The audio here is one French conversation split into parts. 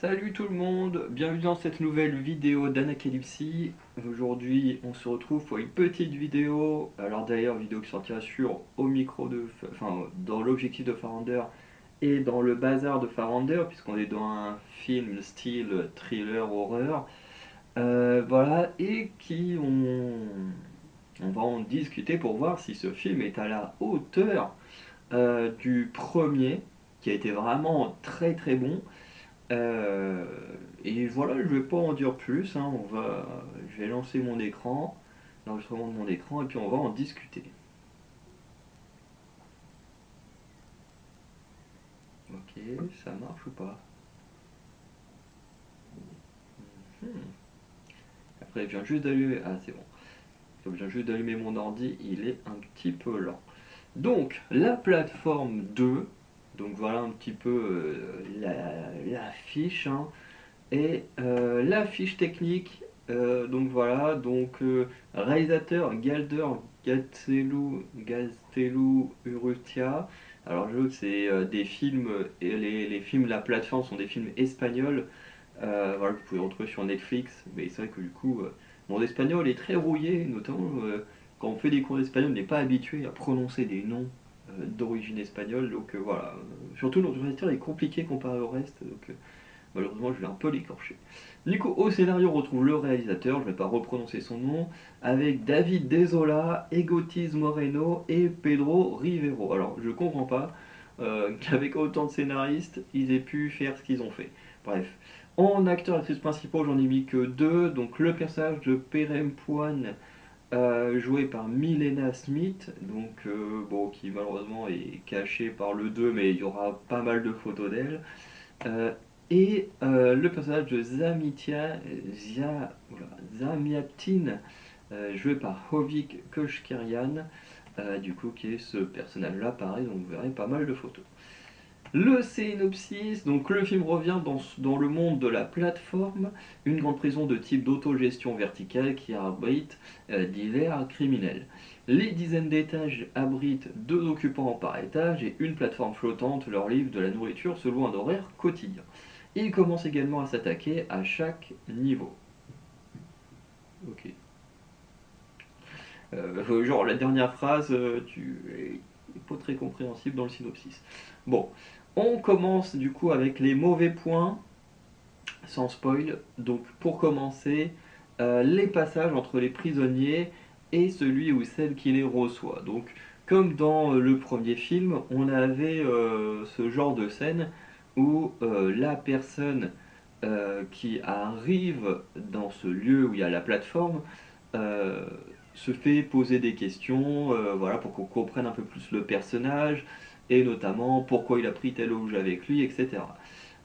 Salut tout le monde, bienvenue dans cette nouvelle vidéo d'Anacalypsy. Aujourd'hui on se retrouve pour une petite vidéo, alors d'ailleurs vidéo qui sortira sur au micro de, enfin dans l'objectif de Farander et dans le bazar de Farander puisqu'on est dans un film style thriller horreur. Voilà, et on va en discuter pour voir si ce film est à la hauteur du premier qui a été vraiment très très bon. Euh, et voilà, je vais pas en dire plus, hein, je vais lancer mon écran, l'enregistrement de mon écran, et puis on va en discuter. Ok, ça marche ou pas? Hmm. Après, je viens juste d'allumer. Ah, c'est bon. Je viens juste d'allumer mon ordi, il est un petit peu lent. Donc, la plateforme 2, donc voilà un petit peu la fiche, hein. Et la fiche technique, donc voilà, réalisateur Gaztelu Urrutia. Alors je c'est des films, et les films La Plateforme sont des films espagnols, voilà, que vous pouvez retrouver sur Netflix, mais c'est vrai que du coup, mon espagnol est très rouillé, notamment quand on fait des cours d'espagnol, on n'est pas habitué à prononcer des noms d'origine espagnole, donc voilà. Surtout notre réalisateur est compliqué comparé au reste, donc malheureusement, je vais un peu l'écorcher. Du coup, au scénario, on retrouve le réalisateur, je ne vais pas reprononcer son nom, avec David Desola, Egotiz Moreno et Pedro Rivero. Alors, je comprends pas qu'avec autant de scénaristes, ils aient pu faire ce qu'ils ont fait. Bref. En acteurs et actrices principaux, j'en ai mis que deux. Donc, le personnage de Perempuan, joué par Milena Smith, bon, qui malheureusement est caché par le 2, mais il y aura pas mal de photos d'elle. Euh, le personnage de Zamiatin, joué par Hovik Koshkerian, du coup, qui est ce personnage-là, pareil, donc vous verrez pas mal de photos. Le synopsis, donc le film revient dans le monde de la plateforme, une grande prison de type d'autogestion verticale qui abrite divers criminels. Les dizaines d'étages abritent deux occupants par étage et une plateforme flottante leur livre de la nourriture selon un horaire quotidien. Ils commencent également à s'attaquer à chaque niveau. Ok. Genre la dernière phrase, est pas très compréhensible dans le synopsis. Bon, on commence du coup avec les mauvais points, sans spoil. Donc pour commencer, les passages entre les prisonniers et celui ou celle qui les reçoit. Donc comme dans le premier film, on avait ce genre de scène où la personne qui arrive dans ce lieu où il y a la plateforme euh, se fait poser des questions, voilà, pour qu'on comprenne un peu plus le personnage, et notamment pourquoi il a pris tel objet avec lui, etc.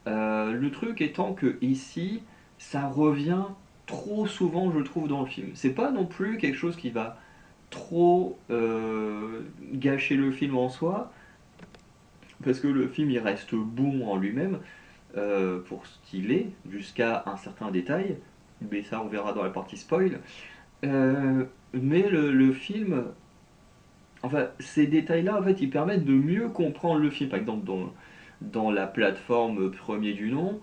Le truc étant que ici, ça revient trop souvent, je trouve, dans le film. C'est pas non plus quelque chose qui va trop gâcher le film en soi, parce que le film il reste bon en lui-même, pour ce qu'il est, jusqu'à un certain détail, mais ça on verra dans la partie spoil. Mais le film, enfin, ces détails-là, en fait, ils permettent de mieux comprendre le film. Par exemple, dans la plateforme premier du nom,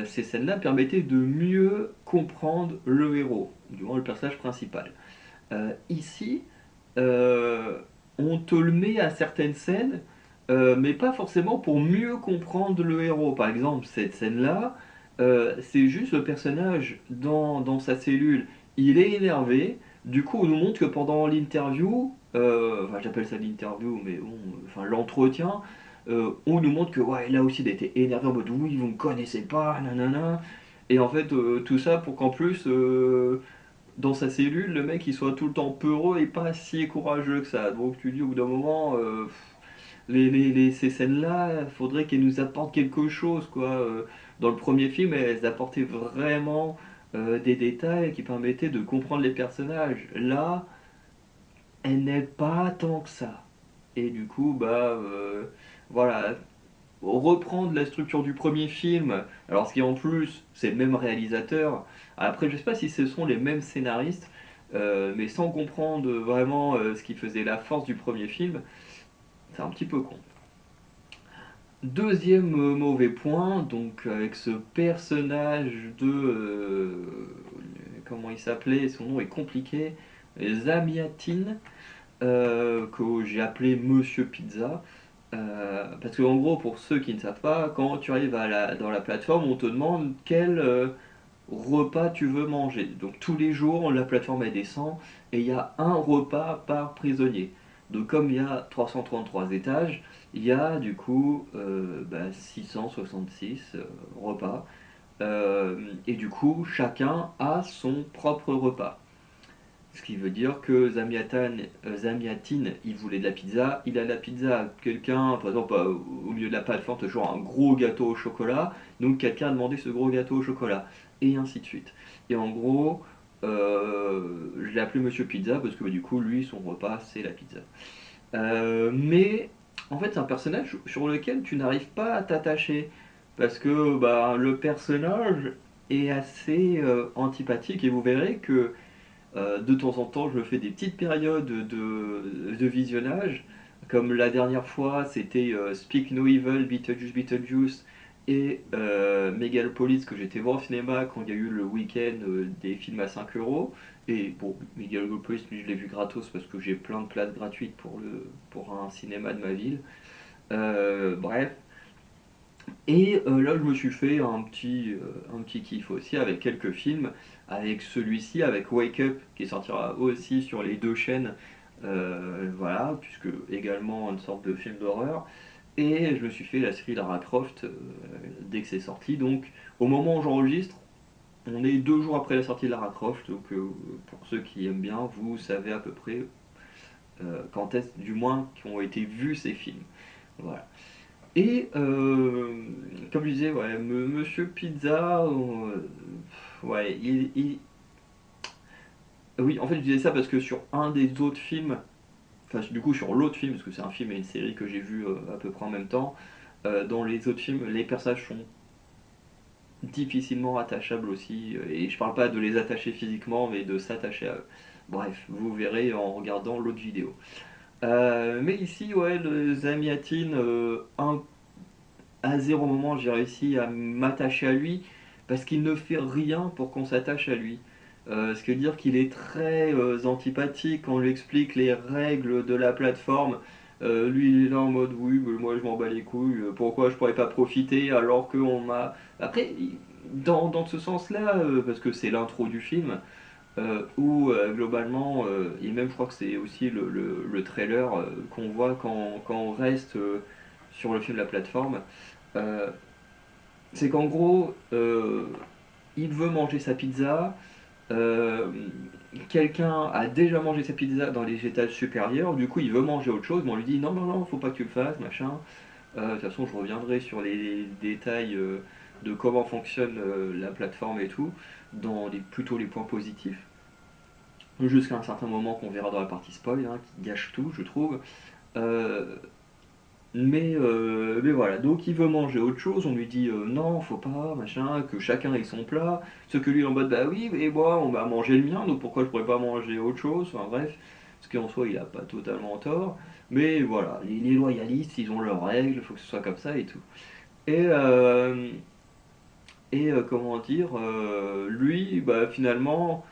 ces scènes-là permettaient de mieux comprendre le héros, du moins le personnage principal. Ici, euh, on te le met à certaines scènes, mais pas forcément pour mieux comprendre le héros. Par exemple, cette scène-là, c'est juste le personnage dans sa cellule, il est énervé. Du coup, on nous montre que pendant l'interview, enfin j'appelle ça l'interview, mais bon, enfin l'entretien, on nous montre que ouais, là aussi il était énervé en mode oui, vous me connaissez pas, nanana. Et en fait, tout ça pour qu'en plus, dans sa cellule, le mec il soit tout le temps peureux et pas si courageux que ça. Donc tu dis au bout d'un moment, ces scènes-là, faudrait qu'elles nous apportent quelque chose, quoi. Dans le premier film, elles apportaient vraiment des détails qui permettaient de comprendre les personnages. Là, elles n'aident pas tant que ça. Et du coup, voilà, reprendre la structure du premier film, alors ce qui en plus, c'est le même réalisateur. Après, je sais pas si ce sont les mêmes scénaristes, mais sans comprendre vraiment ce qui faisait la force du premier film, c'est un petit peu con. Deuxième mauvais point, donc avec ce personnage de... comment il s'appelait? Son nom est compliqué. Zamiatin, que j'ai appelé Monsieur Pizza. Parce que en gros, pour ceux qui ne savent pas, quand tu arrives dans la plateforme, on te demande quel repas tu veux manger. Donc tous les jours, la plateforme elle descend et il y a un repas par prisonnier. Donc comme il y a 333 étages, il y a du coup 666 repas. Et du coup, chacun a son propre repas. Ce qui veut dire que Zamiatin, il voulait de la pizza, il a de la pizza. Quelqu'un, par exemple, au milieu de la plateforme, toujours un gros gâteau au chocolat, donc quelqu'un a demandé ce gros gâteau au chocolat, et ainsi de suite. Et en gros, je l'ai appelé Monsieur Pizza parce que du coup, lui, son repas, c'est la pizza. Mais en fait, c'est un personnage sur lequel tu n'arrives pas à t'attacher parce que bah, le personnage est assez antipathique et vous verrez que de temps en temps, je me fais des petites périodes de visionnage. Comme la dernière fois, c'était Speak No Evil, Beetlejuice, Beetlejuice et Megalopolis que j'étais voir au cinéma quand il y a eu le week-end des films à 5 euros. Et bon, Megalopolis, lui, je l'ai vu gratos parce que j'ai plein de places gratuites pour un cinéma de ma ville. Bref. Et là, je me suis fait un petit kiff aussi avec quelques films, avec celui-ci, avec Wake Up, qui sortira aussi sur les deux chaînes, voilà, puisque également une sorte de film d'horreur. Et je me suis fait la série Lara Croft dès que c'est sorti. Donc, au moment où j'enregistre, on est 2 jours après la sortie de Lara Croft. Donc, pour ceux qui aiment bien, vous savez à peu près quand est-ce, du moins, qui ont été vus ces films. Voilà. Et comme je disais, ouais, Monsieur Pizza, ouais, oui, en fait, je disais ça parce que sur un des autres films, enfin, du coup, sur l'autre film, parce que c'est un film et une série que j'ai vu à peu près en même temps, dans les autres films, les personnages sont difficilement attachables aussi, et je parle pas de les attacher physiquement, mais de s'attacher à eux. Bref, vous verrez en regardant l'autre vidéo. Mais ici, ouais, le Zamiatin, à zéro moment j'ai réussi à m'attacher à lui parce qu'il ne fait rien pour qu'on s'attache à lui. Ce qui veut dire qu'il est très antipathique quand on lui explique les règles de la plateforme. Lui il est là en mode oui, mais moi je m'en bats les couilles, pourquoi je pourrais pas profiter alors qu'on m'a. Après, dans ce sens-là, parce que c'est l'intro du film, où globalement, et même je crois que c'est aussi le trailer qu'on voit quand on reste sur le film de la plateforme, euh, c'est qu'en gros, il veut manger sa pizza. euh, Quelqu'un a déjà mangé sa pizza dans les étages supérieurs. Du coup, il veut manger autre chose, mais on lui dit non, non, non, faut pas que tu le fasses, machin. De toute façon, je reviendrai sur les détails de comment fonctionne la plateforme et tout, dans plutôt les points positifs. Jusqu'à un certain moment qu'on verra dans la partie spoil, hein, qui gâche tout, je trouve. Euh, mais voilà, donc il veut manger autre chose, on lui dit non, faut pas, machin, que chacun ait son plat. Ce que lui est en mode bah oui, mais moi on va manger le mien, donc pourquoi je pourrais pas manger autre chose, enfin bref, parce qu'en soi il a pas totalement tort. Mais voilà, les loyalistes ils ont leurs règles, il faut que ce soit comme ça et tout. Et, comment dire, lui, bah finalement,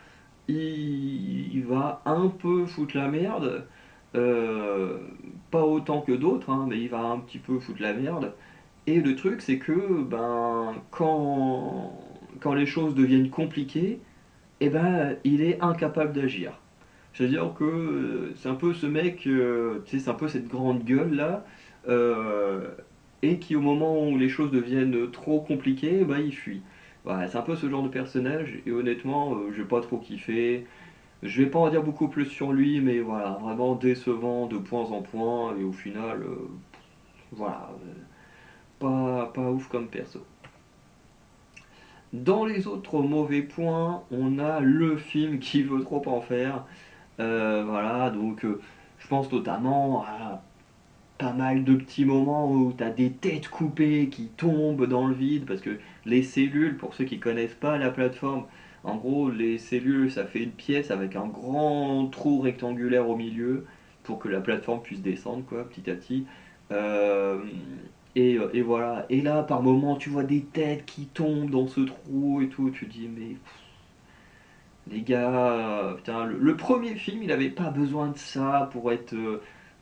il va un peu foutre la merde. Euh, Pas autant que d'autres, hein, mais il va un petit peu foutre la merde. Et le truc, c'est que ben, quand les choses deviennent compliquées, eh ben, il est incapable d'agir. C'est-à-dire que c'est un peu ce mec, tu sais, c'est un peu cette grande gueule là, euh, et qui au moment où les choses deviennent trop compliquées, bah, il fuit. Voilà, c'est un peu ce genre de personnage, et honnêtement, j'ai pas trop kiffé. Je vais pas en dire beaucoup plus sur lui, mais voilà, vraiment décevant de point en point, et au final, voilà, pas ouf comme perso. Dans les autres mauvais points, on a le film qui veut trop en faire. Voilà, donc je pense notamment à pas mal de petits moments où tu as des têtes coupées qui tombent dans le vide, parce que les cellules, pour ceux qui connaissent pas la plateforme, en gros, les cellules, ça fait une pièce avec un grand trou rectangulaire au milieu pour que la plateforme puisse descendre, quoi, petit à petit. Euh, Et voilà. Et là, par moments, tu vois des têtes qui tombent dans ce trou et tout. Tu te dis, mais les gars, putain, le premier film, il avait pas besoin de ça pour être,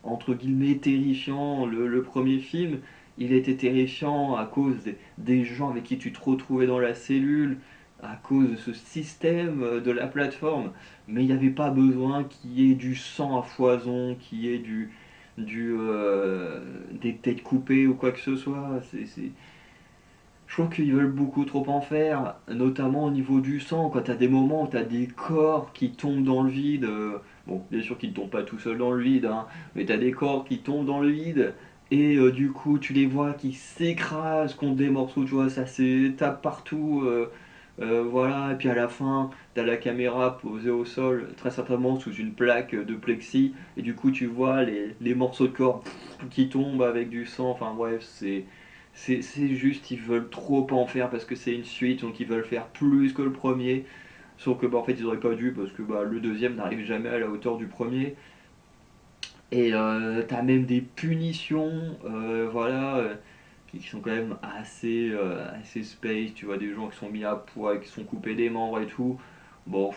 entre guillemets, terrifiant. Le premier film, il était terrifiant à cause des gens avec qui tu te retrouvais dans la cellule, à cause de ce système de la plateforme. Mais il n'y avait pas besoin qu'il y ait du sang à foison, qu'il y ait des têtes coupées ou quoi que ce soit. Je trouve qu'ils veulent beaucoup trop en faire, notamment au niveau du sang, quand t'as des moments où t'as des corps qui tombent dans le vide, bon, bien sûr qu'ils ne tombent pas tout seuls dans le vide, hein, mais t'as des corps qui tombent dans le vide, et du coup tu les vois qui s'écrasent contre des morceaux, tu vois, ça tape partout, voilà, et puis à la fin, t'as la caméra posée au sol, très certainement sous une plaque de plexi, et du coup tu vois les morceaux de corps qui tombent avec du sang, enfin bref, c'est juste, ils veulent trop en faire parce que c'est une suite, donc ils veulent faire plus que le premier. Sauf que bah, en fait ils auraient pas dû parce que bah, le deuxième n'arrive jamais à la hauteur du premier. Et t'as même des punitions, voilà, qui sont quand même assez space. Tu vois des gens qui sont mis à poids, qui sont coupés des membres et tout. Bon,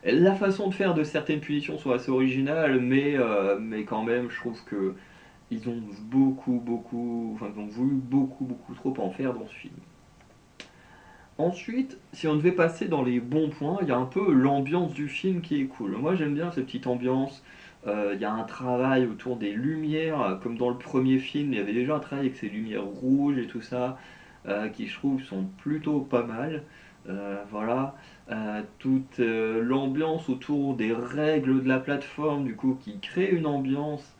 la façon de faire de certaines punitions sont assez originales, mais quand même je trouve que ils ont enfin ils ont voulu beaucoup trop en faire dans ce film. Ensuite, si on devait passer dans les bons points, il y a un peu l'ambiance du film qui est cool. Moi j'aime bien cette petite ambiance. Il y a un travail autour des lumières, comme dans le premier film, il y avait déjà un travail avec ces lumières rouges et tout ça, qui je trouve sont plutôt pas mal. Voilà. Toute l'ambiance autour des règles de la plateforme, du coup, qui crée une ambiance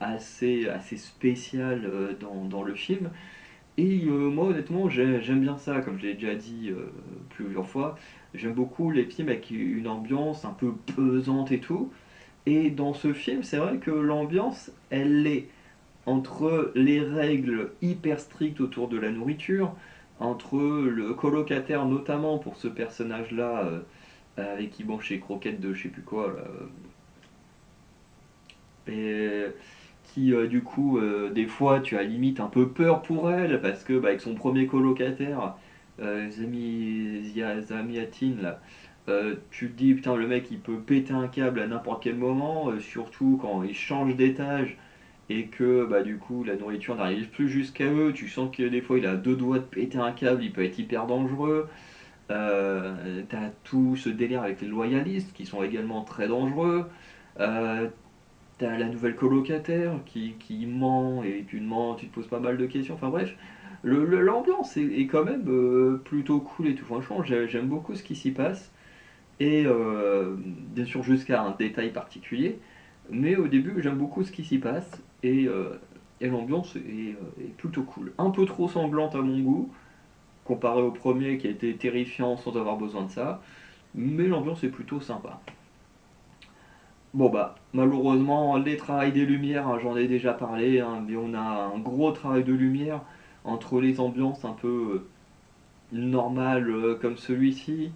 assez spéciale dans le film. Et moi, honnêtement, j'aime bien ça, comme je l'ai déjà dit plusieurs fois. J'aime beaucoup les films avec une ambiance un peu pesante et tout. Et dans ce film, c'est vrai que l'ambiance, elle est entre les règles hyper strictes autour de la nourriture, entre le colocataire, notamment pour ce personnage-là, avec qui mange ses croquettes de je sais plus quoi, là, et qui du coup des fois tu as limite un peu peur pour elle parce que bah, avec son premier colocataire Zamiatin là, tu te dis putain le mec il peut péter un câble à n'importe quel moment, surtout quand il change d'étage et que bah du coup la nourriture n'arrive plus jusqu'à eux, tu sens que des fois il a deux doigts de péter un câble, il peut être hyper dangereux. T'as tout ce délire avec les loyalistes qui sont également très dangereux. Euh, T'as la nouvelle colocataire qui ment et tu demandes, tu te poses pas mal de questions. Enfin bref, l'ambiance est quand même plutôt cool et tout. Franchement, j'aime beaucoup ce qui s'y passe. Et bien sûr jusqu'à un détail particulier. Mais au début, j'aime beaucoup ce qui s'y passe. Et l'ambiance est plutôt cool. Un peu trop sanglante à mon goût, comparé au premier qui a été terrifiant sans avoir besoin de ça. Mais l'ambiance est plutôt sympa. Bon bah malheureusement les travails des lumières, hein, j'en ai déjà parlé, hein, mais on a un gros travail de lumière entre les ambiances un peu normales comme celui-ci,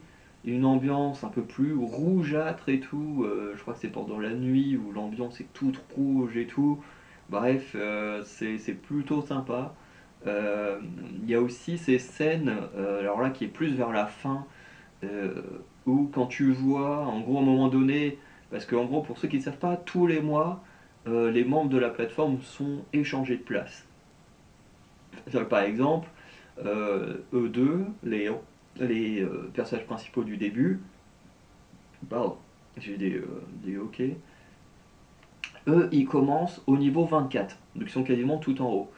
une ambiance un peu plus rougeâtre et tout, je crois que c'est pendant la nuit où l'ambiance est toute rouge et tout. Bref, c'est plutôt sympa. Euh, Il y a aussi ces scènes, alors là qui est plus vers la fin, euh, où quand tu vois, en gros, à un moment donné, parce qu'en gros, pour ceux qui ne savent pas, tous les mois, les membres de la plateforme sont échangés de place. Par exemple, eux deux, les personnages principaux du début, pardon, j'ai des OK, eux, ils commencent au niveau 24, donc ils sont quasiment tout en haut.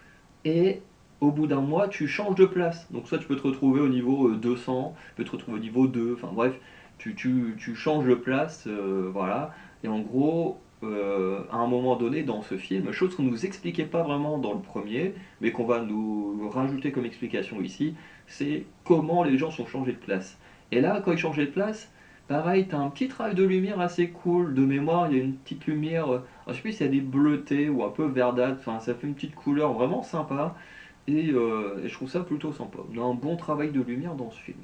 Et au bout d'un mois, tu changes de place. Donc soit tu peux te retrouver au niveau 200, tu peux te retrouver au niveau 2, enfin bref, tu changes de place, voilà. Et en gros, à un moment donné dans ce film, chose qu'on ne nous expliquait pas vraiment dans le premier, mais qu'on va nous rajouter comme explication ici, c'est comment les gens sont changés de place. Et là, quand ils changeaient de place, pareil, tu as un petit travail de lumière assez cool. De mémoire, il y a une petite lumière, je sais plus s'il y a des bleutés ou un peu verdâtres, enfin ça fait une petite couleur vraiment sympa. Et je trouve ça plutôt sympa. On a un bon travail de lumière dans ce film.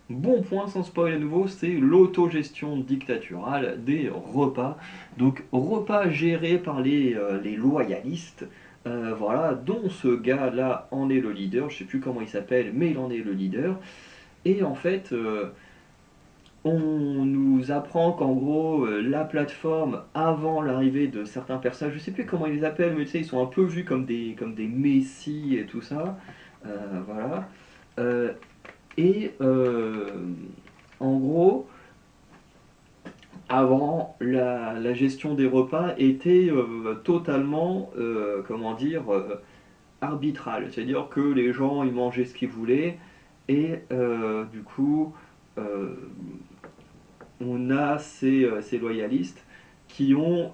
Bon point sans spoil à nouveau, c'est l'autogestion dictaturale des repas. Donc repas gérés par les loyalistes. voilà, dont ce gars-là en est le leader, je sais plus comment il s'appelle, mais il en est le leader. Et en fait, on nous apprend qu'en gros, la plateforme, avant l'arrivée de certains personnages, je sais plus comment ils les appellent, mais tu sais, ils sont un peu vus comme des messies et tout ça. Voilà. Euh, et en gros, avant, la gestion des repas était totalement, comment dire, arbitrale. C'est-à-dire que les gens, ils mangeaient ce qu'ils voulaient, et du coup, euh, on a ces loyalistes qui ont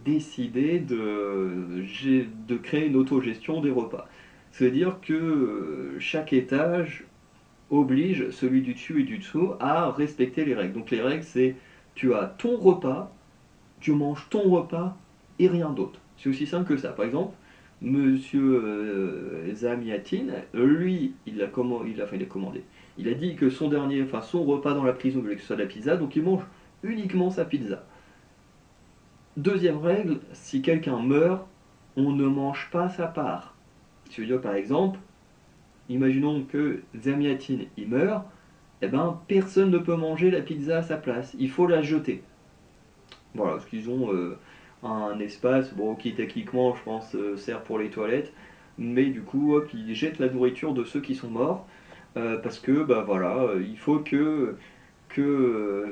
décidé de créer une autogestion des repas. C'est-à-dire que chaque étage oblige celui du dessus et du dessous à respecter les règles. Donc les règles, c'est tu as ton repas, tu manges ton repas et rien d'autre. C'est aussi simple que ça. Par exemple, Monsieur Zamiatin, lui, il a commandé. Il a dit que son dernier, enfin son repas dans la prison, il voulait que ce soit de la pizza, donc il mange uniquement sa pizza. Deuxième règle, si quelqu'un meurt, on ne mange pas sa part. Je veux dire, par exemple, imaginons que Zamiatin il meurt, eh ben personne ne peut manger la pizza à sa place. Il faut la jeter. Voilà, parce qu'ils ont un espace, bon, qui techniquement, je pense, sert pour les toilettes, mais du coup, hop, ils jettent la nourriture de ceux qui sont morts, parce que, bah voilà, il faut que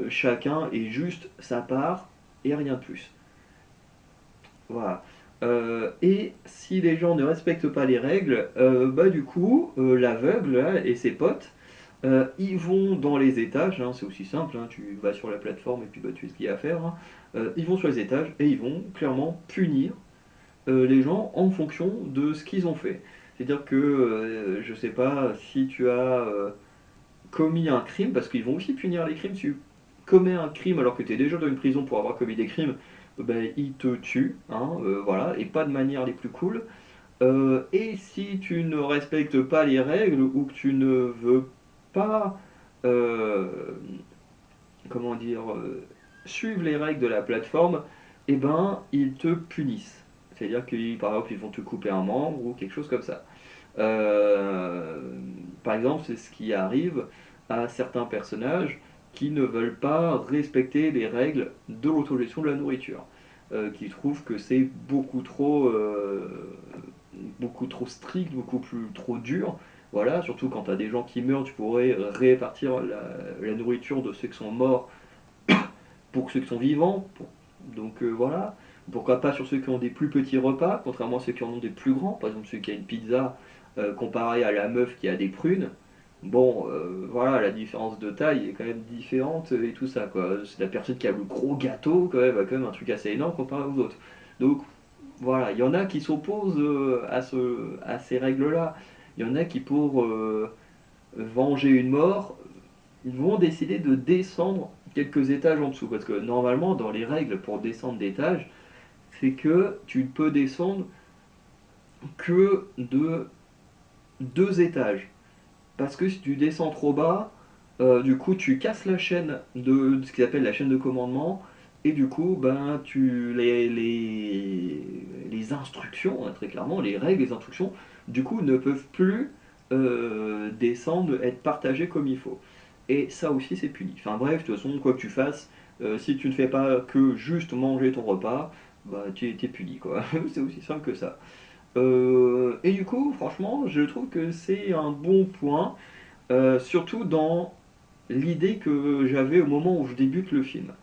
chacun ait juste sa part et rien de plus. Voilà. Et si les gens ne respectent pas les règles, bah du coup, l'aveugle là, et ses potes, ils vont dans les étages, hein, c'est aussi simple, hein, tu vas sur la plateforme et puis bah, tu fais ce qu'il y a à faire. Hein. Ils vont sur les étages et ils vont clairement punir les gens en fonction de ce qu'ils ont fait. C'est-à-dire que, je sais pas, si tu as commis un crime, parce qu'ils vont aussi punir les crimes, si tu commets un crime alors que tu es déjà dans une prison pour avoir commis des crimes, ben, ils te tuent, hein, voilà, et pas de manière les plus cool. Et si tu ne respectes pas les règles ou que tu ne veux pas, euh, comment dire, suivre les règles de la plateforme, eh ben, ils te punissent. C'est-à-dire que, par exemple, ils vont te couper un membre ou quelque chose comme ça. Euh, Par exemple, c'est ce qui arrive à certains personnages qui ne veulent pas respecter les règles de l'autogestion de la nourriture, qui trouvent que c'est beaucoup trop strict, beaucoup plus trop dur. Voilà, surtout quand tu as des gens qui meurent, tu pourrais répartir la nourriture de ceux qui sont morts pour ceux qui sont vivants. Donc voilà, pourquoi pas sur ceux qui ont des plus petits repas, contrairement à ceux qui en ont des plus grands. Par exemple, celui qui a une pizza comparé à la meuf qui a des prunes. Bon, voilà, la différence de taille est quand même différente et tout ça, quoi. C'est la personne qui a le gros gâteau, quand même, a quand même un truc assez énorme comparé aux autres. Donc, voilà, il y en a qui s'opposent à ces règles-là. Il y en a qui, pour venger une mort, ils vont décider de descendre quelques étages en dessous. Parce que normalement, dans les règles pour descendre d'étage, c'est que tu ne peux descendre que de 2 étages. Parce que si tu descends trop bas, du coup, tu casses la chaîne de ce qu'ils appellent la chaîne de commandement. Et du coup, ben, les instructions, hein, très clairement, les règles, les instructions, du coup, ne peuvent plus descendre, être partagées comme il faut. Et ça aussi, c'est puni. Enfin bref, de toute façon, quoi que tu fasses, si tu ne fais pas que juste manger ton repas, bah, tu es puni, quoi. C'est aussi simple que ça. Et du coup, franchement, je trouve que c'est un bon point, surtout dans l'idée que j'avais au moment où je débute le film.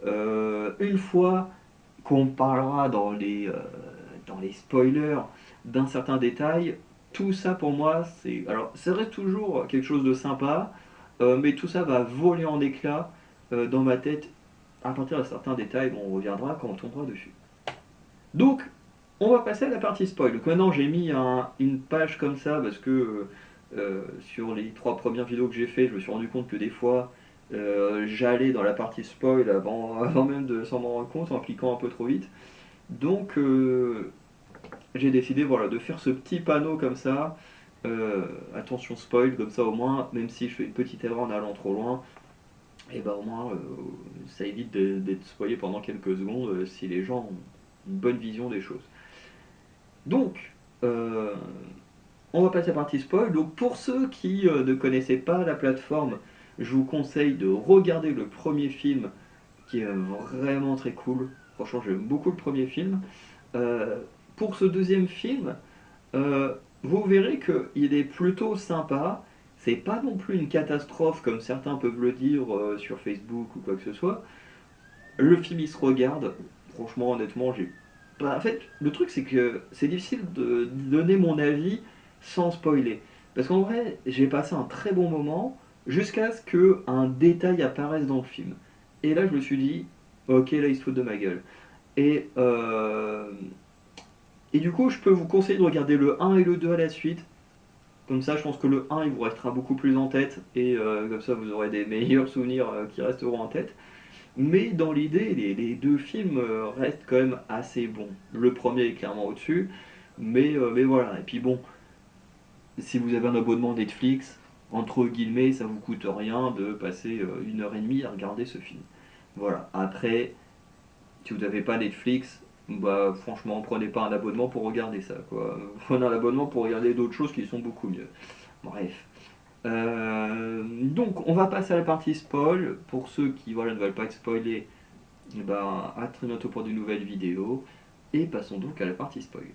Une fois qu'on parlera dans les spoilers d'un certain détail, tout ça pour moi, c'est. Alors, ça reste toujours quelque chose de sympa, mais tout ça va voler en éclats dans ma tête à partir de certains détails. Bon, on reviendra quand on tombera dessus. Donc, on va passer à la partie spoil. Donc maintenant, j'ai mis une page comme ça parce que sur les 3 premières vidéos que j'ai fait, je me suis rendu compte que des fois, j'allais dans la partie spoil avant même de s'en rendre compte en cliquant un peu trop vite. Donc, j'ai décidé voilà, de faire ce petit panneau comme ça. Attention spoil, comme ça au moins, même si je fais une petite erreur en allant trop loin, et ben au moins ça évite d'être spoilé pendant quelques secondes si les gens ont une bonne vision des choses. Donc, on va passer à la partie spoil. Donc, pour ceux qui ne connaissaient pas la plateforme, je vous conseille de regarder le premier film qui est vraiment très cool. Franchement, j'aime beaucoup le premier film. Euh, pour ce deuxième film, euh, vous verrez qu'il est plutôt sympa. C'est pas non plus une catastrophe comme certains peuvent le dire sur Facebook ou quoi que ce soit. Le film il se regarde. Franchement, honnêtement, j'ai pas. En fait, le truc c'est que c'est difficile de donner mon avis sans spoiler. Parce qu'en vrai, j'ai passé un très bon moment jusqu'à ce qu'un détail apparaisse dans le film. Et là, je me suis dit, ok, là il se fout de ma gueule. Et, euh, et du coup, je peux vous conseiller de regarder le un et le 2 à la suite. Comme ça, je pense que le un il vous restera beaucoup plus en tête. Et comme ça, vous aurez des meilleurs souvenirs qui resteront en tête. Mais dans l'idée, les deux films restent quand même assez bons. Le premier est clairement au-dessus. Mais voilà. Et puis bon, si vous avez un abonnement Netflix, entre guillemets, ça vous coûte rien de passer 1 heure et demie à regarder ce film. Voilà. Après, si vous n'avez pas Netflix, bah franchement, prenez pas un abonnement pour regarder ça, quoi. Prenez un abonnement pour regarder d'autres choses qui sont beaucoup mieux. Bref. Donc, on va passer à la partie spoil. Pour ceux qui voilà, ne veulent pas être spoilés, eh ben, à très bientôt pour de nouvelles vidéos. Et passons donc à la partie spoil.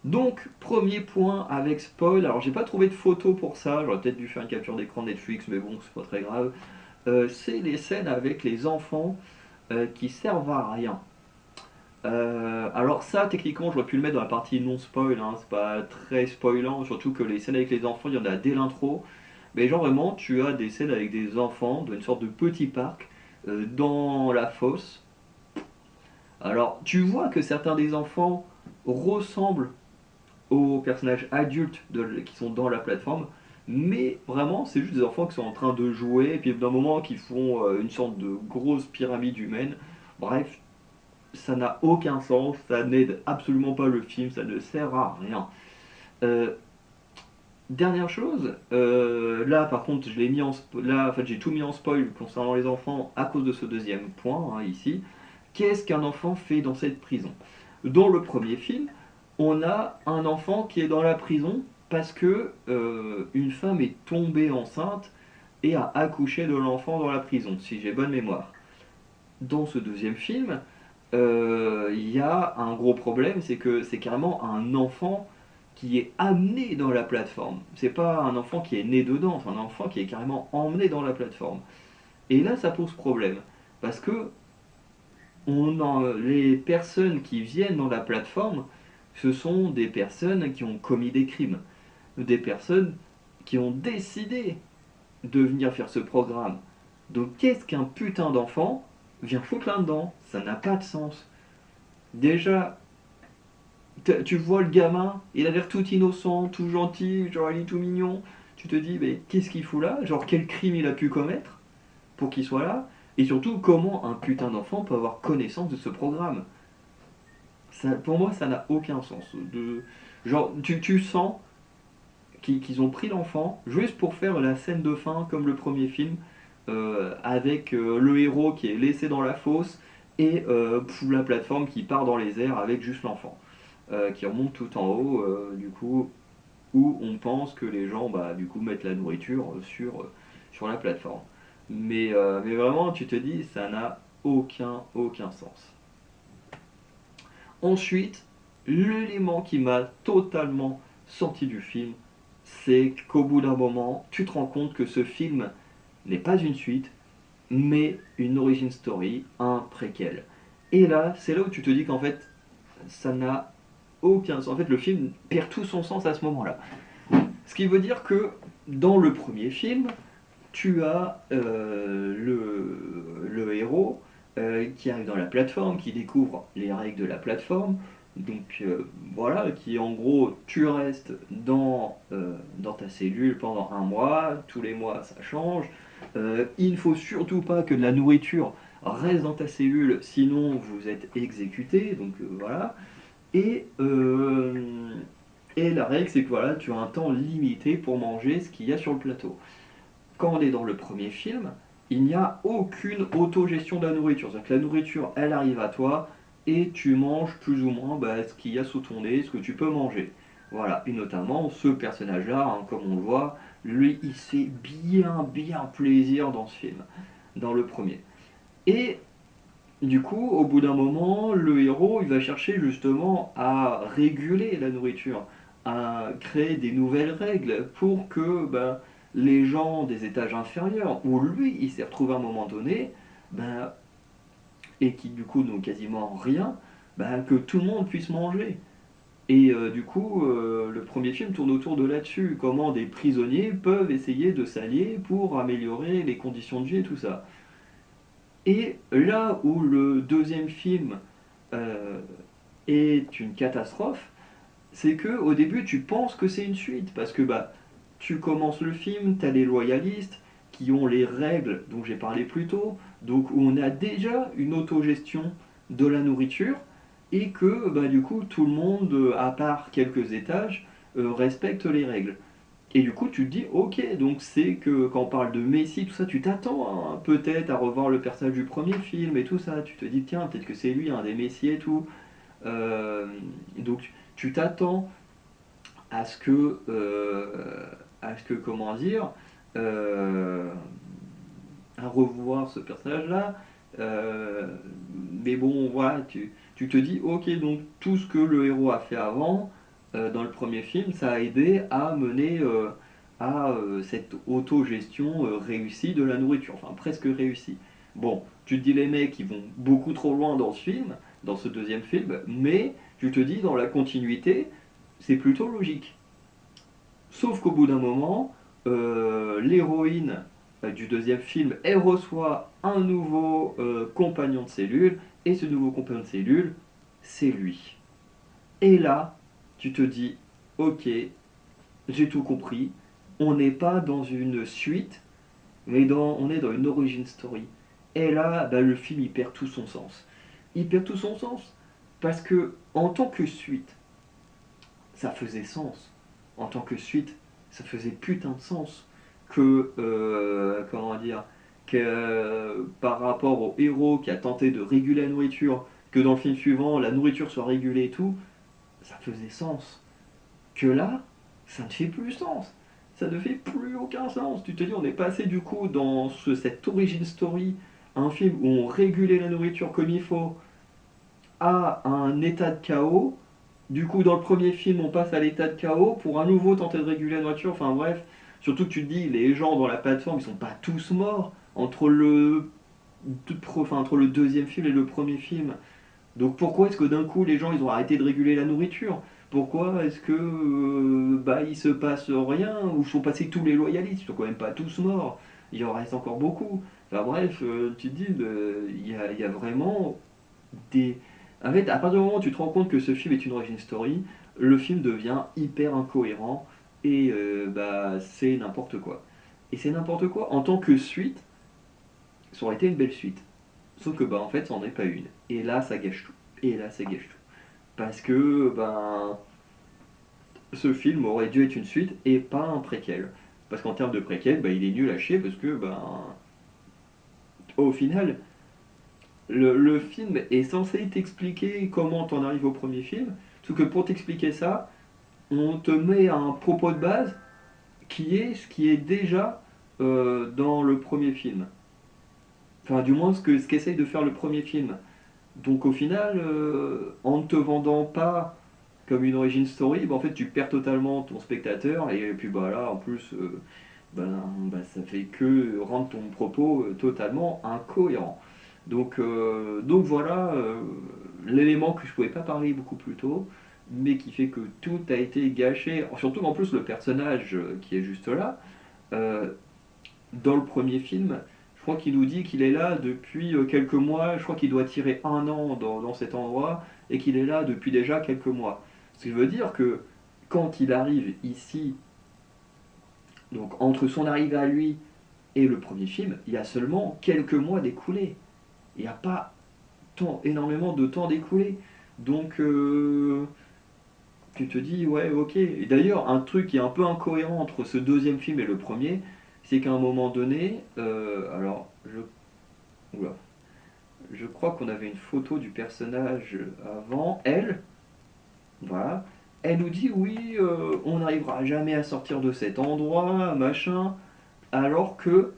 Donc, premier point avec spoil. Alors, j'ai pas trouvé de photo pour ça. J'aurais peut-être dû faire une capture d'écran Netflix, mais bon, c'est pas très grave. C'est les scènes avec les enfants qui servent à rien. Alors ça, techniquement, j'aurais pu le mettre dans la partie non spoil, hein, c'est pas très spoilant, surtout que les scènes avec les enfants, il y en a dès l'intro. Mais genre vraiment, tu as des scènes avec des enfants dans une sorte de petit parc dans la fosse. Alors, tu vois que certains des enfants ressemblent aux personnages adultes qui sont dans la plateforme, mais vraiment, c'est juste des enfants qui sont en train de jouer, et puis d'un moment, qui font une sorte de grosse pyramide humaine. Bref, ça n'a aucun sens, ça n'aide absolument pas le film, ça ne sert à rien. Euh, Dernière chose, là par contre je l'ai mis là en fait j'ai tout mis en spoil concernant les enfants à cause de ce deuxième point hein, ici. Qu'est-ce qu'un enfant fait dans cette prison? Dans le premier film, on a un enfant qui est dans la prison parce que une femme est tombée enceinte et a accouché de l'enfant dans la prison, si j'ai bonne mémoire. Dans ce deuxième film, il y a un gros problème, c'est que c'est carrément un enfant qui est amené dans la plateforme. C'est pas un enfant qui est né dedans, c'est un enfant qui est carrément emmené dans la plateforme. Et là, ça pose problème. Parce que les personnes qui viennent dans la plateforme, ce sont des personnes qui ont commis des crimes. Des personnes qui ont décidé de venir faire ce programme. Donc qu'est-ce qu'un putain d'enfant vient foutre là-dedans? Ça n'a pas de sens. Déjà, tu vois le gamin, il a l'air tout innocent, tout gentil, genre il est tout mignon. Tu te dis, mais qu'est-ce qu'il fout là? Genre quel crime il a pu commettre pour qu'il soit là? Et surtout, comment un putain d'enfant peut avoir connaissance de ce programme? Ça, pour moi, ça n'a aucun sens. Genre, tu sens qu'ils ont pris l'enfant juste pour faire la scène de fin comme le premier film, avec le héros qui est laissé dans la fosse et la plateforme qui part dans les airs avec juste l'enfant. Qui remonte tout en haut, du coup, où on pense que les gens bah, du coup, mettent la nourriture sur la plateforme. Mais vraiment, tu te dis, ça n'a aucun sens. Ensuite, l'élément qui m'a totalement sorti du film, c'est qu'au bout d'un moment, tu te rends compte que ce film n'est pas une suite, mais une origin story, un préquel. Et là, c'est là où tu te dis qu'en fait, ça n'a aucun sens. En fait, le film perd tout son sens à ce moment-là. Ce qui veut dire que dans le premier film, tu as le héros qui arrive dans la plateforme, qui découvre les règles de la plateforme. Donc voilà, qui en gros, tu restes dans ta cellule pendant 1 mois, tous les mois ça change. Il ne faut surtout pas que de la nourriture reste dans ta cellule, sinon vous êtes exécuté. Donc voilà. Et, euh, et la règle, c'est que voilà, tu as un temps limité pour manger ce qu'il y a sur le plateau. Quand on est dans le premier film, il n'y a aucune autogestion de la nourriture. C'est-à-dire que la nourriture, elle arrive à toi, et tu manges plus ou moins ce qu'il y a sous ton nez, ce que tu peux manger. Voilà, et notamment ce personnage-là, hein, comme on le voit, lui, il se fait bien plaisir dans ce film, dans le premier. Et du coup, au bout d'un moment, le héros, il va chercher justement à réguler la nourriture, à créer des nouvelles règles pour que les gens des étages inférieurs, où lui, il s'est retrouvé à un moment donné, ben, et qui du coup n'ont quasiment rien, que tout le monde puisse manger. Et du coup, le premier film tourne autour de là-dessus, comment des prisonniers peuvent essayer de s'allier pour améliorer les conditions de vie et tout ça. Et là où le deuxième film euh, est une catastrophe, c'est que au début tu penses que c'est une suite, parce que tu commences le film, tu as les loyalistes qui ont les règles dont j'ai parlé plus tôt, donc où on a déjà une autogestion de la nourriture, et que du coup tout le monde, à part quelques étages, respecte les règles. Et du coup, tu te dis, ok, donc c'est que quand on parle de Messi, tout ça, tu t'attends hein, peut-être à revoir le personnage du premier film et tout ça. Tu te dis, tiens, peut-être que c'est lui, un des Messi et tout. Euh, donc, tu t'attends à ce que, comment dire, euh, à revoir ce personnage-là. Euh, mais bon, voilà, tu te dis, ok, donc tout ce que le héros a fait avant, dans le premier film, ça a aidé à mener à cette autogestion réussie de la nourriture, enfin presque réussie. Bon, tu te dis, les mecs, ils vont beaucoup trop loin dans ce film, dans ce deuxième film, mais tu te dis, dans la continuité, c'est plutôt logique. Sauf qu'au bout d'un moment, l'héroïne du deuxième film, elle reçoit un nouveau compagnon de cellule, et ce nouveau compagnon de cellule, c'est lui. Et là, tu te dis, ok, j'ai tout compris, on n'est pas dans une suite, mais on est dans une origin story. Et là, le film, il perd tout son sens. Il perd tout son sens parce que, en tant que suite, ça faisait sens. En tant que suite, ça faisait putain de sens que, comment dire, que par rapport au héros qui a tenté de réguler la nourriture, que dans le film suivant, la nourriture soit régulée et tout, ça faisait sens. Que là, ça ne fait plus sens. Ça ne fait plus aucun sens. Tu te dis, on est passé du coup dans cette origin story, un film où on régulait la nourriture comme il faut, à un état de chaos. Du coup, dans le premier film, on passe à l'état de chaos pour à nouveau tenter de réguler la nourriture. Enfin bref, surtout que tu te dis, les gens dans la plateforme, ils sont pas tous morts entre le deuxième film et le premier film. Donc pourquoi est-ce que d'un coup les gens ils ont arrêté de réguler la nourriture? Pourquoi est-ce que il se passe rien ou sont passés tous les loyalistes? Ils sont quand même pas tous morts. Il en reste encore beaucoup. Enfin bref, tu te dis, il y a vraiment des. En fait, à partir du moment où tu te rends compte que ce film est une origin story, le film devient hyper incohérent et c'est n'importe quoi. Et c'est n'importe quoi. En tant que suite, ça aurait été une belle suite. Sauf que en fait, ça n'en est pas une. Et là, ça gâche tout. Et là, ça gâche tout. Parce que ce film aurait dû être une suite et pas un préquel. Parce qu'en termes de préquel, il est nul à chier parce que au final, le film est censé t'expliquer comment t'en arrives au premier film. Sauf que pour t'expliquer ça, on te met un propos de base qui est ce qui est déjà dans le premier film. Enfin, du moins ce qu'essaye de faire le premier film. Donc au final, en ne te vendant pas comme une origin story, en fait tu perds totalement ton spectateur et puis là en plus ça fait que rendre ton propos totalement incohérent. Donc voilà l'élément que je pouvais pas parler beaucoup plus tôt, mais qui fait que tout a été gâché. Surtout en plus le personnage qui est juste là, euh, dans le premier film, je crois qu'il nous dit qu'il est là depuis quelques mois, je crois qu'il doit tirer un an dans cet endroit, et qu'il est là depuis déjà quelques mois. Ce qui veut dire que quand il arrive ici, donc entre son arrivée à lui et le premier film, il y a seulement quelques mois d'écoulés. Il n'y a pas énormément de temps d'écoulé. Donc tu te dis, ouais, ok. Et d'ailleurs, un truc qui est un peu incohérent entre ce deuxième film et le premier, c'est qu'à un moment donné, oula. je crois qu'on avait une photo du personnage avant, elle, voilà, elle nous dit oui, on n'arrivera jamais à sortir de cet endroit, machin, alors que,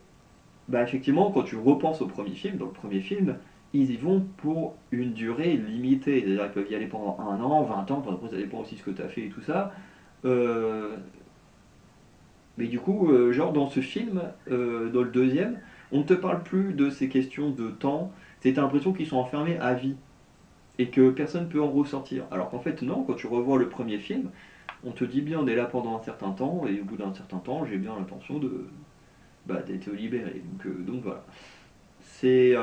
bah effectivement, quand tu repenses au premier film, dans le premier film, ils y vont pour une durée limitée, c'est-à-dire ils peuvent y aller pendant 1 an, 20 ans, enfin, après ça dépend aussi de ce que tu as fait et tout ça. Euh, mais du coup, genre dans ce film, dans le deuxième, on ne te parle plus de ces questions de temps, c'est t'as l'impression qu'ils sont enfermés à vie et que personne ne peut en ressortir. Alors qu'en fait, non, quand tu revois le premier film, on te dit bien on est là pendant un certain temps et au bout d'un certain temps, j'ai bien l'intention de d'être libéré. Donc voilà. C'est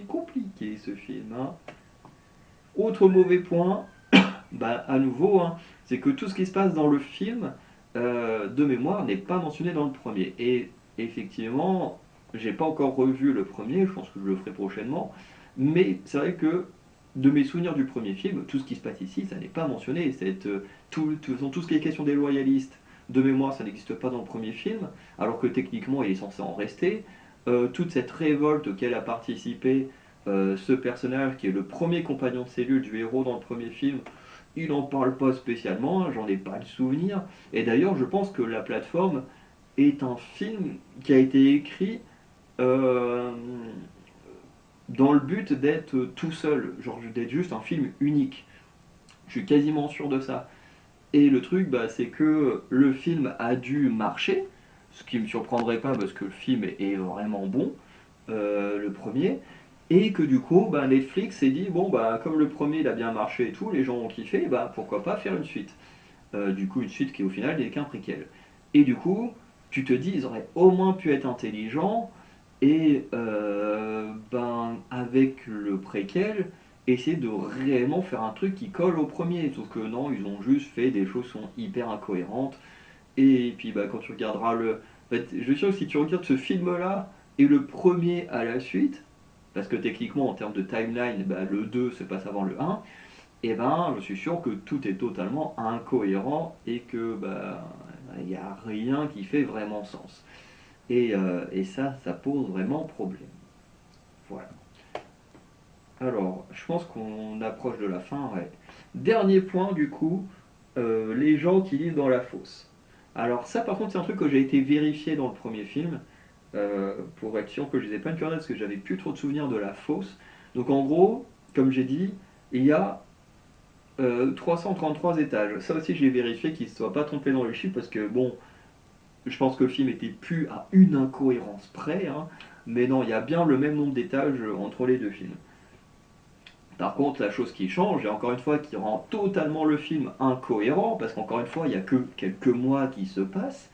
compliqué ce film, hein. Autre mauvais point, bah à nouveau, hein, c'est que tout ce qui se passe dans le film, de mémoire, n'est pas mentionné dans le premier. Et effectivement, j'ai pas encore revu le premier, je pense que je le ferai prochainement, mais c'est vrai que de mes souvenirs du premier film, tout ce qui se passe ici, ça n'est pas mentionné. Tout ce qui est question des loyalistes, de mémoire, ça n'existe pas dans le premier film, alors que techniquement, il est censé en rester. Toute cette révolte auquel a participé ce personnage, qui est le premier compagnon de cellule du héros dans le premier film, il n'en parle pas spécialement, hein, j'en ai pas le souvenir. Et d'ailleurs, je pense que La Plateforme est un film qui a été écrit euh, dans le but d'être tout seul, genre d'être juste un film unique. Je suis quasiment sûr de ça. Et le truc, bah, c'est que le film a dû marcher, ce qui me surprendrait pas parce que le film est vraiment bon, le premier, et que du coup, bah, Netflix s'est dit, bon, bah, comme le premier il a bien marché et tout, les gens ont kiffé, bah, pourquoi pas faire une suite. Du coup, une suite qui au final n'est qu'un préquel. Et du coup, tu te dis, ils auraient au moins pu être intelligents et ben, avec le préquel, essayer de réellement faire un truc qui colle au premier. Sauf que non, ils ont juste fait des choses qui sont hyper incohérentes. Et puis bah, quand tu regarderas le... En fait, je suis sûr que si tu regardes ce film-là et le premier à la suite, parce que techniquement en termes de timeline, bah, le 2 se passe avant le 1, et ben je suis sûr que tout est totalement incohérent et que bah il n'y a rien qui fait vraiment sens. Et ça pose vraiment problème. Voilà. Alors, je pense qu'on approche de la fin, ouais. Dernier point du coup, les gens qui vivent dans la fosse. Alors ça par contre c'est un truc que j'ai été vérifié dans le premier film, pour être sûr que je disais pas une connerie parce que j'avais plus trop de souvenirs de la fosse. Donc en gros, comme j'ai dit, il y a 333 étages. Ça aussi j'ai vérifié qu'ils ne se soient pas trompés dans le chiffre parce que bon, je pense que le film était plus à une incohérence près, hein, mais non, il y a bien le même nombre d'étages entre les deux films. Par contre, la chose qui change, et encore une fois qui rend totalement le film incohérent, parce qu'encore une fois, il n'y a que quelques mois qui se passent,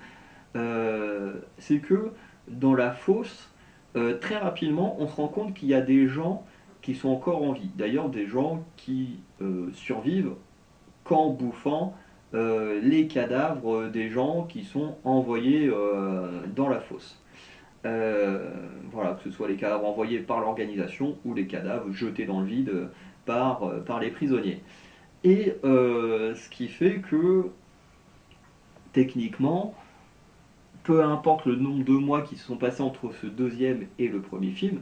c'est que dans la fosse, très rapidement, on se rend compte qu'il y a des gens qui sont encore en vie. D'ailleurs, des gens qui survivent qu'en bouffant les cadavres des gens qui sont envoyés dans la fosse. Voilà, que ce soit les cadavres envoyés par l'organisation ou les cadavres jetés dans le vide par les prisonniers. Et ce qui fait que, techniquement, peu importe le nombre de mois qui se sont passés entre ce deuxième et le premier film,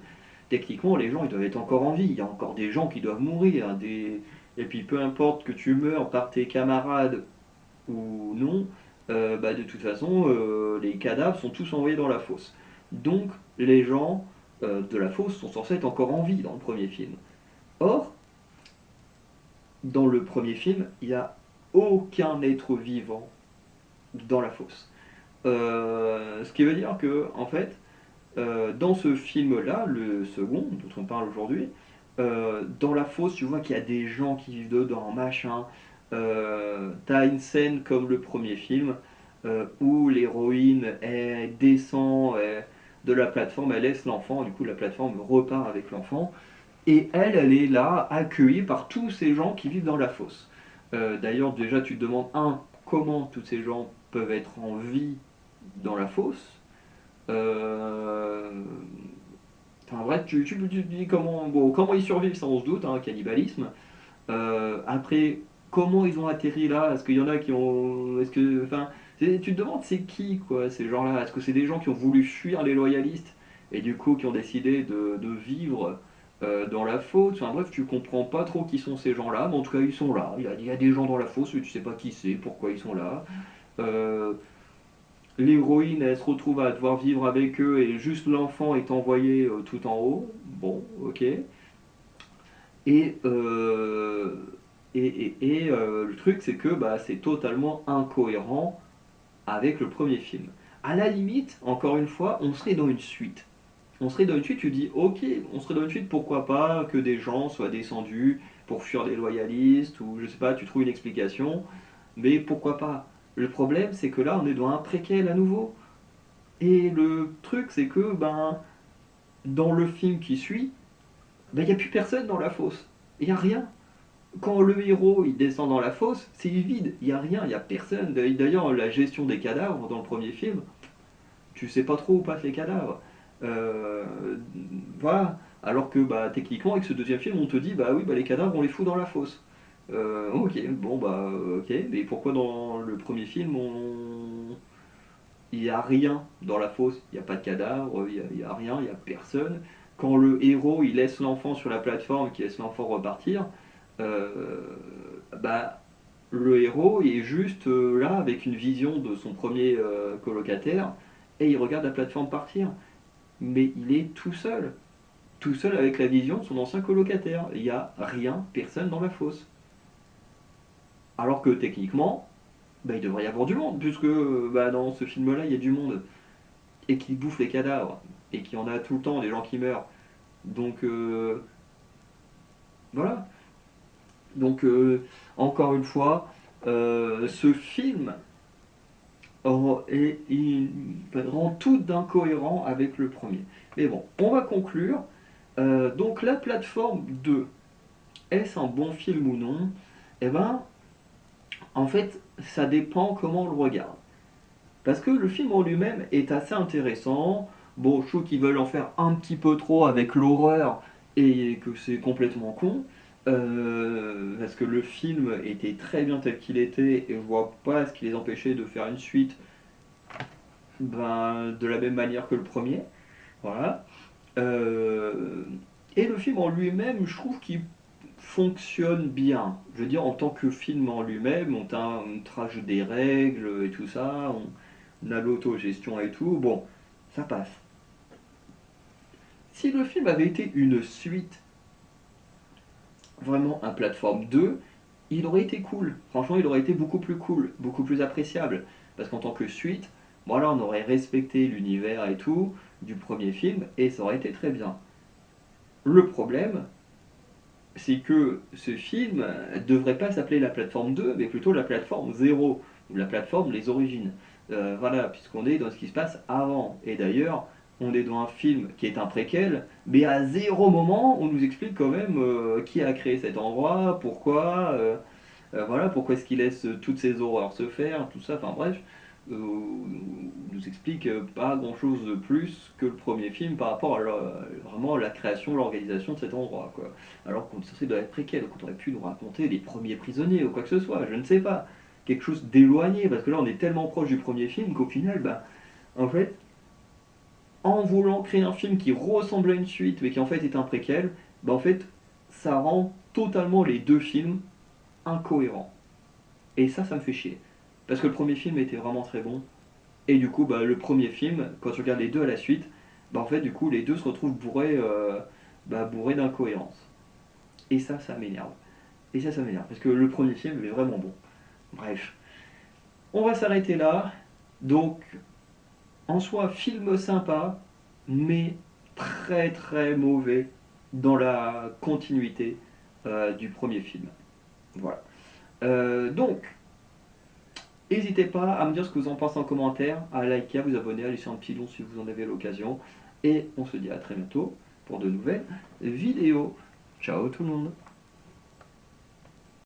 techniquement, les gens ils doivent être encore en vie. Il y a encore des gens qui doivent mourir, hein, et puis peu importe que tu meurs par tes camarades ou non, bah, de toute façon, les cadavres sont tous envoyés dans la fosse. Donc, les gens de la fosse sont censés être encore en vie dans le premier film. Or, dans le premier film, il n'y a aucun être vivant dans la fosse. Ce qui veut dire que, en fait, dans ce film-là, le second, dont on parle aujourd'hui, dans la fosse, tu vois qu'il y a des gens qui vivent dedans, machin. T'as une scène comme le premier film, où l'héroïne elle descend de la plateforme, elle laisse l'enfant, du coup la plateforme repart avec l'enfant, et elle est là, accueillie par tous ces gens qui vivent dans la fosse. D'ailleurs, déjà, tu te demandes, comment tous ces gens peuvent être en vie dans la fosse. Euh, Enfin bref, tu te dis comment ils survivent, ça on se doute, hein, cannibalisme. Après, comment ils ont atterri là? Est-ce qu'il y en a qui ont. Est-ce que. Enfin, tu te demandes c'est qui, quoi, ces gens-là? Est-ce que c'est des gens qui ont voulu fuir les loyalistes et du coup qui ont décidé de vivre dans la fosse. Enfin bref, tu comprends pas trop qui sont ces gens-là, mais en tout cas ils sont là. Il y a des gens dans la fosse, mais tu sais pas qui c'est, pourquoi ils sont là. Euh, L'héroïne, elle se retrouve à devoir vivre avec eux et juste l'enfant est envoyé tout en haut. Bon, ok. Et, euh, le truc, c'est que bah, c'est totalement incohérent avec le premier film. À la limite, encore une fois, on serait dans une suite. On serait dans une suite, tu dis, ok, on serait dans une suite, pourquoi pas que des gens soient descendus pour fuir des loyalistes, ou je sais pas, tu trouves une explication, mais pourquoi pas. Le problème, c'est que là, on est dans un préquel à nouveau. Et le truc, c'est que, ben, dans le film qui suit, ben, il n'y a plus personne dans la fosse. Il n'y a rien. Quand le héros il descend dans la fosse, c'est vide, il n'y a rien, il n'y a personne. D'ailleurs, la gestion des cadavres dans le premier film, tu sais pas trop où passent les cadavres. Euh, voilà. Alors que bah, techniquement, avec ce deuxième film, on te dit bah oui, bah, les cadavres, on les fout dans la fosse. Ok, bon bah ok, mais pourquoi dans le premier film, il n'y a rien dans la fosse, il n'y a pas de cadavre, il y a rien, il n'y a personne. Quand le héros il laisse l'enfant sur la plateforme, qui laisse l'enfant repartir, euh, bah, le héros il est juste là avec une vision de son premier colocataire et il regarde la plateforme partir. Mais il est tout seul avec la vision de son ancien colocataire. Il n'y a rien, personne dans la fosse. Alors que techniquement, bah, il devrait y avoir du monde, puisque bah, dans ce film-là, il y a du monde. Et qui bouffe les cadavres. Et qui en a tout le temps, des gens qui meurent. Donc voilà. Donc encore une fois, ce film rend tout d'incohérent avec le premier. Mais bon, on va conclure. Donc la plateforme 2, est-ce un bon film ou non? Eh ben, en fait, ça dépend comment on le regarde. Parce que le film en lui-même est assez intéressant. Bon, je trouve qu'ils veulent en faire un petit peu trop avec l'horreur et que c'est complètement con. Parce que le film était très bien tel qu'il était et je vois pas ce qui les empêchait de faire une suite ben, de la même manière que le premier. Voilà. Euh, et le film en lui-même, je trouve qu'il fonctionne bien. Je veux dire, en tant que film en lui-même, on trace des règles et tout ça, on a l'autogestion et tout, bon, ça passe. Si le film avait été une suite, vraiment un plateforme 2, il aurait été cool. Franchement, il aurait été beaucoup plus cool, beaucoup plus appréciable. Parce qu'en tant que suite, voilà, on aurait respecté l'univers et tout du premier film et ça aurait été très bien. Le problème, c'est que ce film ne devrait pas s'appeler la plateforme 2, mais plutôt la plateforme 0, ou la plateforme Les Origines. Voilà, puisqu'on est dans ce qui se passe avant. Et d'ailleurs, on est dans un film qui est un préquel, mais à zéro moment, on nous explique quand même qui a créé cet endroit, pourquoi, voilà, pourquoi est-ce qu'il laisse toutes ces horreurs se faire, tout ça, enfin bref, nous explique pas grand-chose de plus que le premier film par rapport à vraiment la création, l'organisation de cet endroit, quoi. Alors qu'on est censé doit être préquel, donc on aurait pu nous raconter les premiers prisonniers ou quoi que ce soit, je ne sais pas. Quelque chose d'éloigné, parce que là on est tellement proche du premier film qu'au final, bah, en fait, en voulant créer un film qui ressemble à une suite, mais qui en fait est un préquel, bah en fait, ça rend totalement les deux films incohérents. Et ça me fait chier. Parce que le premier film était vraiment très bon, et du coup, bah, le premier film, quand tu regardes les deux à la suite, bah, en fait, du coup, les deux se retrouvent bourrés, bah, bourrés d'incohérences. Et ça m'énerve. Et ça m'énerve, parce que le premier film est vraiment bon. Bref, on va s'arrêter là. Donc, en soi, film sympa, mais très très mauvais dans la continuité du premier film. Voilà. Donc, n'hésitez pas à me dire ce que vous en pensez en commentaire, à liker, à vous abonner, à laisser un petit don si vous en avez l'occasion. Et on se dit à très bientôt pour de nouvelles vidéos. Ciao tout le monde!